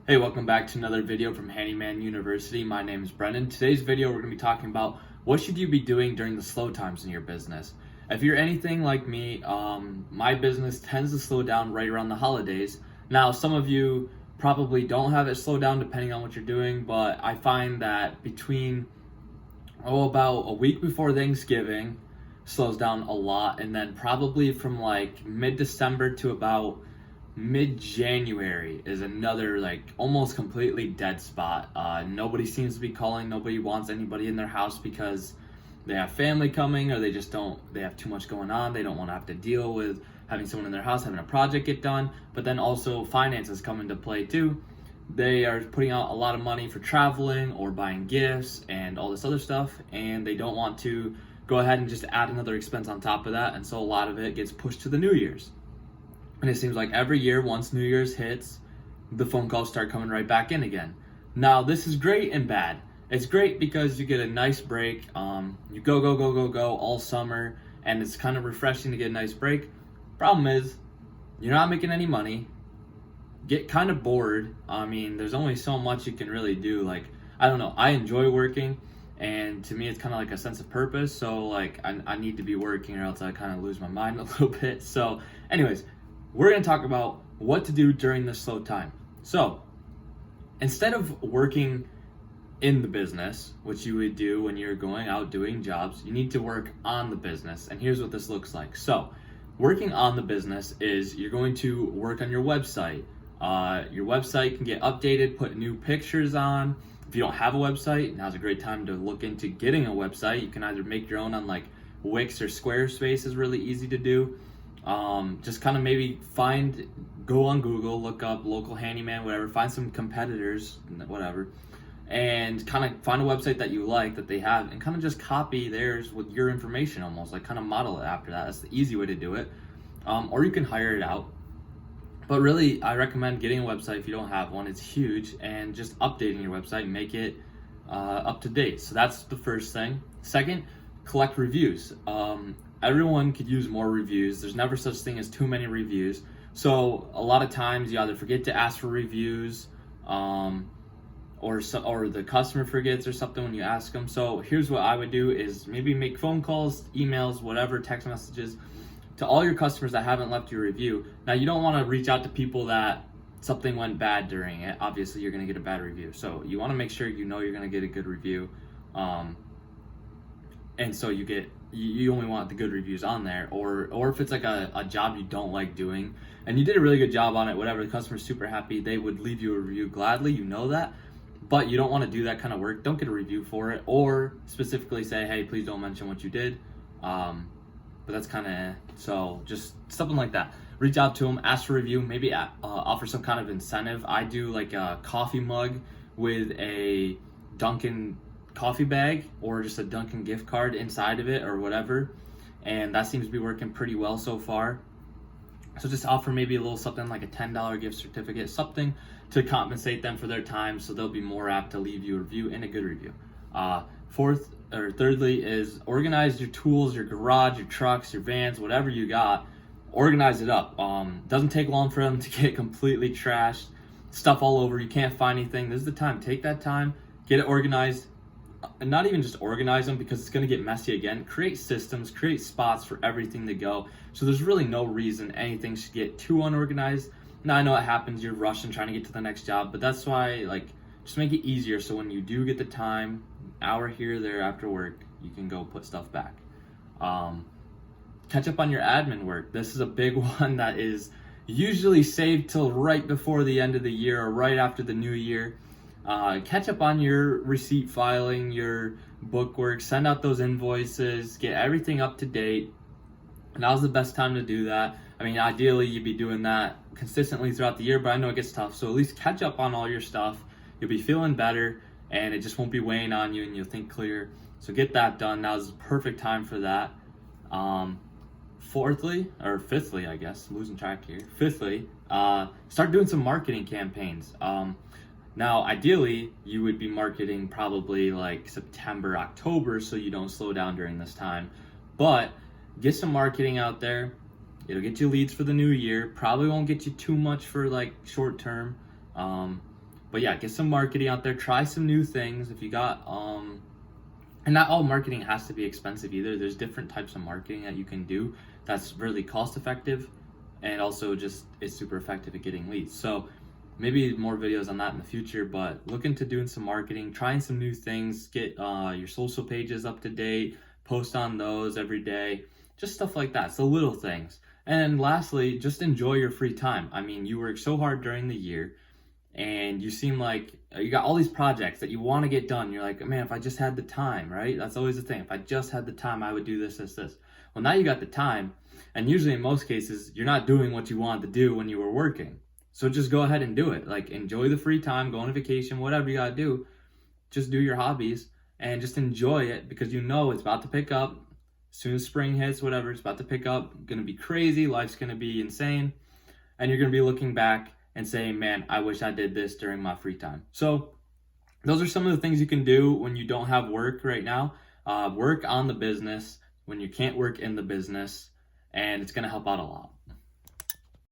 Hey, welcome back to another video from Handyman University. My name is Brendan. Today's video, we're going to be talking about what should you be doing during the slow times in your business. If you're anything like me, my business tends to slow down right around the holidays. Now, some of you probably don't have it slow down depending on what you're doing, but I find that between, about a week before Thanksgiving slows down a lot, and then probably from like mid-December to about mid-January is another like almost completely dead spot. Nobody seems to be calling. Nobody wants anybody in their house because they have family coming, or they have too much going on. They don't want to have to deal with having someone in their house, having a project get done. But then also finances come into play too. They are putting out a lot of money for traveling or buying gifts and all this other stuff, and they don't want to go ahead and just add another expense on top of that. And so a lot of it gets pushed to the New Year's. And it seems like every year, once New Year's hits, the phone calls start coming right back in again. Now, this is great and bad. It's great because you get a nice break. You go all summer, and it's kind of refreshing to get a nice break. Problem is, you're not making any money. Get kind of bored. I mean, there's only so much you can really do. Like, I don't know. I enjoy working, and to me, it's kind of like a sense of purpose. So, like, I need to be working, or else I kind of lose my mind a little bit. So, anyways, we're going to talk about what to do during this slow time. So, instead of working in the business, which you would do when you're going out doing jobs, you need to work on the business. And here's what this looks like. So, working on the business is you're going to work on your website. Your website can get updated, put new pictures on. If you don't have a website, now's a great time to look into getting a website. You can either make your own on like Wix or Squarespace is really easy to do. Just kind of maybe go on Google, look up local handyman, whatever, find some competitors, whatever, and kind of find a website that you like that they have and kind of just copy theirs with your information almost, like kind of model it after that. That's the easy way to do it. Or you can hire it out. But really, I recommend getting a website if you don't have one. It's huge, and just updating your website, make it up to date. So that's the first thing. Second, collect reviews. Everyone could use more reviews. There's never such thing as too many reviews. So a lot of times you either forget to ask for reviews, or the customer forgets or something when you ask them. So here's what I would do is maybe make phone calls, emails, whatever, text messages to all your customers that haven't left you a review. Now, you don't want to reach out to people that something went bad during it. Obviously, you're going to get a bad review. So you want to make sure you know you're going to get a good review. And so you only want the good reviews on there, or if it's like a job you don't like doing and you did a really good job on it, whatever, the customer's super happy, they would leave you a review gladly, you know that, but you don't want to do that kind of work. Don't get a review for it, or specifically say, hey, please don't mention what you did. But that's kind of, so just something like that. Reach out to them, ask for a review, maybe offer some kind of incentive. I do like a coffee mug with a Dunkin' coffee bag or just a Dunkin' gift card inside of it or whatever, and that seems to be working pretty well so far. So just offer maybe a little something like a $10 gift certificate, something to compensate them for their time, so they'll be more apt to leave you a review and a good review. Thirdly is organize your tools, your garage, your trucks, your vans, whatever you got. Organize it up. Doesn't take long for them to get completely trashed, stuff all over, you can't find anything. This is the time. Take that time, get it organized. And not even just organize them because it's going to get messy again. Create systems, create spots for everything to go. So there's really no reason anything should get too unorganized. Now, I know it happens, you're rushing trying to get to the next job, but that's why, like, just make it easier so when you do get the time, hour here or there after work, you can go put stuff back. Catch up on your admin work. This is a big one that is usually saved till right before the end of the year or right after the new year. Catch up on your receipt filing, your bookwork, send out those invoices, get everything up to date. Now's the best time to do that. I mean, ideally you'd be doing that consistently throughout the year, but I know it gets tough. So at least catch up on all your stuff. You'll be feeling better and it just won't be weighing on you and you'll think clear. So get that done. Now's the perfect time for that. Fifthly, I guess, I'm losing track here. Fifthly, start doing some marketing campaigns. Now, ideally, you would be marketing probably like September, October, so you don't slow down during this time. But get some marketing out there. It'll get you leads for the new year. Probably won't get you too much for like short term. But yeah, get some marketing out there, try some new things. If you got and not all marketing has to be expensive either. There's different types of marketing that you can do that's really cost effective and also just is super effective at getting leads. So maybe more videos on that in the future, but look into doing some marketing, trying some new things, get your social pages up to date, post on those every day, just stuff like that. So little things. And lastly, just enjoy your free time. I mean, you work so hard during the year and you seem like you got all these projects that you want to get done. You're like, man, if I just had the time, right? That's always the thing. If I just had the time, I would do this, this, this. Well, now you got the time, and usually in most cases, you're not doing what you wanted to do when you were working. So just go ahead and do it. Like, enjoy the free time, go on a vacation, whatever you got to do. Just do your hobbies and just enjoy it, because you know it's about to pick up. As soon as spring hits, whatever, it's about to pick up. Going to be crazy. Life's going to be insane. And you're going to be looking back and saying, man, I wish I did this during my free time. So those are some of the things you can do when you don't have work right now. Work on the business when you can't work in the business, and it's going to help out a lot.